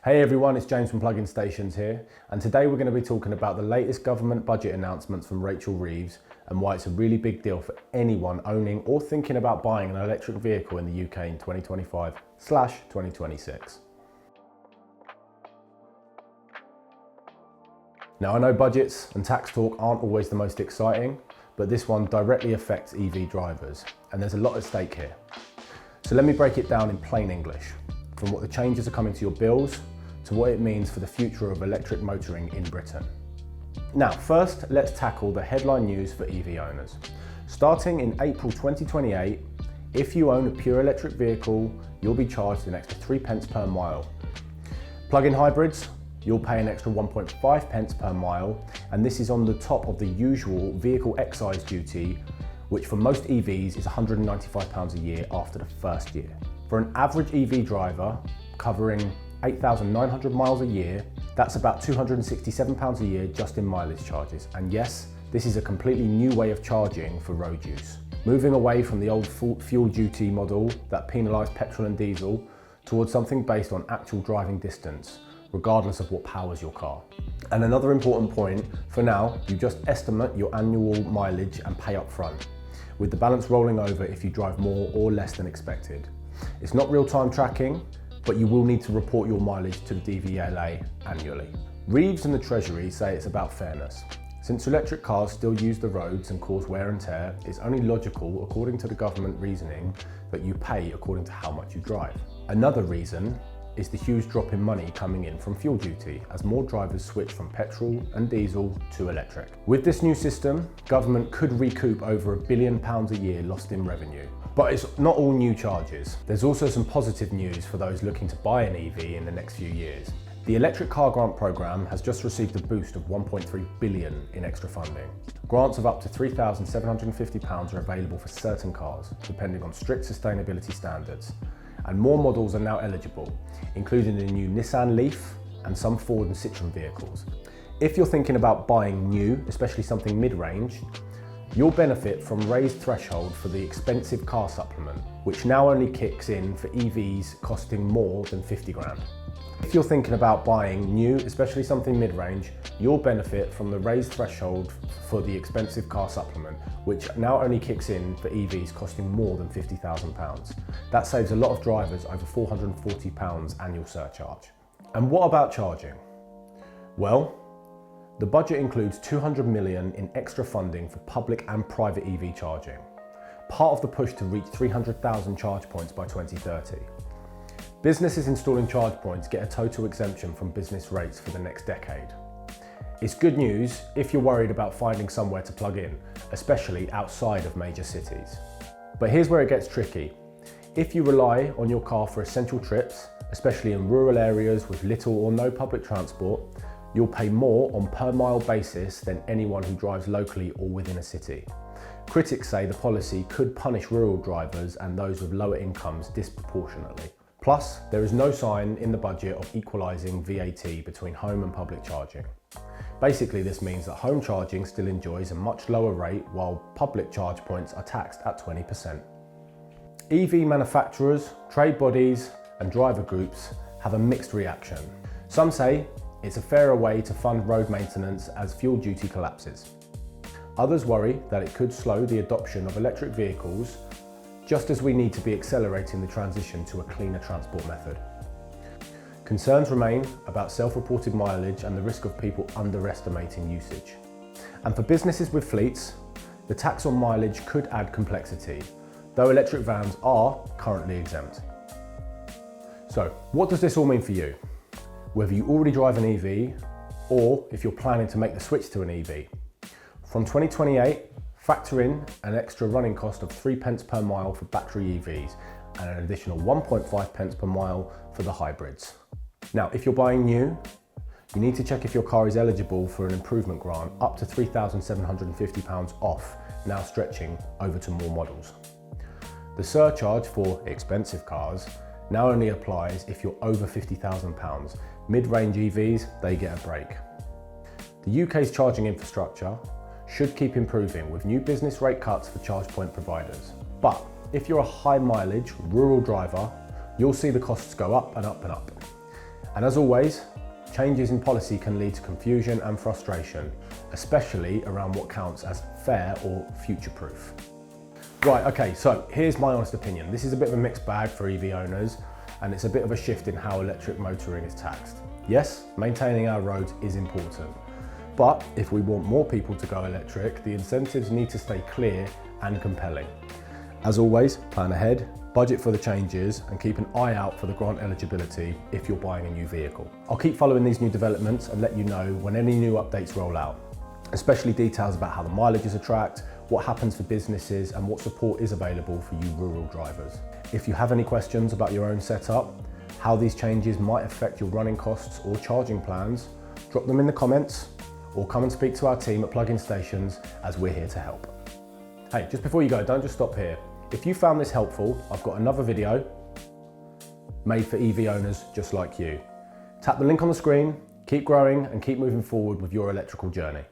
Hey everyone, it's James from Plug-in Stations here, and today we're going to be talking about the latest government budget announcements from Rachel Reeves and why it's a really big deal for anyone owning or thinking about buying an electric vehicle in the UK in 2025/2026. Now I know budgets and tax talk aren't always the most exciting, but this one directly affects EV drivers, and there's a lot at stake here. So let me break it down in plain English, from what the changes are coming to your bills to what it means for the future of electric motoring in Britain. Now, first, let's tackle the headline news for EV owners. Starting in April 2028, if you own a pure electric vehicle, you'll be charged an extra 3 pence per mile. Plug-in hybrids, you'll pay an extra 1.5 pence per mile, and this is on the top of the usual vehicle excise duty, which for most EVs is £195 a year after the first year. For an average EV driver covering 8,900 miles a year, that's about £267 a year just in mileage charges. And yes, this is a completely new way of charging for road use. Moving away from the old fuel duty model that penalised petrol and diesel towards something based on actual driving distance, regardless of what powers your car. And another important point, for now, you just estimate your annual mileage and pay up front, with the balance rolling over if you drive more or less than expected. It's not real-time tracking, but you will need to report your mileage to the DVLA annually. Reeves and the Treasury say it's about fairness. Since electric cars still use the roads and cause wear and tear, it's only logical, according to the government reasoning, that you pay according to how much you drive. Another reason is the huge drop in money coming in from fuel duty as more drivers switch from petrol and diesel to electric. With this new system, government could recoup over £1 billion a year lost in revenue. But it's not all new charges. There's also some positive news for those looking to buy an EV in the next few years. The Electric Car Grant Programme has just received a boost of £1.3 billion in extra funding. Grants of up to £3,750 are available for certain cars, depending on strict sustainability standards. And more models are now eligible, including the new Nissan Leaf and some Ford and Citroen vehicles. If you're thinking about buying new, especially something mid-range, you'll benefit from raised threshold for the expensive car supplement, which now only kicks in for EVs costing more than 50 grand. If you're thinking about buying new, especially something mid-range, you'll benefit from the raised threshold for the expensive car supplement, which now only kicks in for EVs costing more than £50,000. That saves a lot of drivers over £440 annual surcharge. And what about charging? Well, the budget includes £200 million in extra funding for public and private EV charging, part of the push to reach 300,000 charge points by 2030. Businesses installing charge points get a total exemption from business rates for the next decade. It's good news if you're worried about finding somewhere to plug in, especially outside of major cities. But here's where it gets tricky. If you rely on your car for essential trips, especially in rural areas with little or no public transport, you'll pay more on per mile basis than anyone who drives locally or within a city. Critics say the policy could punish rural drivers and those with lower incomes disproportionately. Plus, there is no sign in the budget of equalising VAT between home and public charging. Basically, this means that home charging still enjoys a much lower rate while public charge points are taxed at 20%. EV manufacturers, trade bodies and driver groups have a mixed reaction. Some say it's a fairer way to fund road maintenance as fuel duty collapses. Others worry that it could slow the adoption of electric vehicles, just as we need to be accelerating the transition to a cleaner transport method. Concerns remain about self-reported mileage and the risk of people underestimating usage. And for businesses with fleets, the tax on mileage could add complexity, though electric vans are currently exempt. So, what does this all mean for you? Whether you already drive an EV or if you're planning to make the switch to an EV. From 2028, factor in an extra running cost of 3 pence per mile for battery EVs and an additional 1.5 pence per mile for the hybrids. Now, if you're buying new, you need to check if your car is eligible for an improvement grant up to £3,750 off, now stretching over to more models. The surcharge for expensive cars now only applies if you're over £50,000. Mid-range EVs, they get a break. The UK's charging infrastructure should keep improving with new business rate cuts for charge point providers. But if you're a high mileage rural driver, you'll see the costs go up and up and up. And as always, changes in policy can lead to confusion and frustration, especially around what counts as fair or future-proof. Right, okay, so here's my honest opinion. This is a bit of a mixed bag for EV owners, and it's a bit of a shift in how electric motoring is taxed. Yes, maintaining our roads is important, but if we want more people to go electric, the incentives need to stay clear and compelling. As always, plan ahead, budget for the changes, and keep an eye out for the grant eligibility if you're buying a new vehicle. I'll keep following these new developments and let you know when any new updates roll out, especially details about how the mileages are tracked, what happens for businesses, and what support is available for you rural drivers. If you have any questions about your own setup, how these changes might affect your running costs or charging plans, drop them in the comments or come and speak to our team at Plug-in Stations, as we're here to help. Hey, just before you go, don't just stop here. If you found this helpful, I've got another video made for EV owners just like you. Tap the link on the screen, keep growing and keep moving forward with your electrical journey.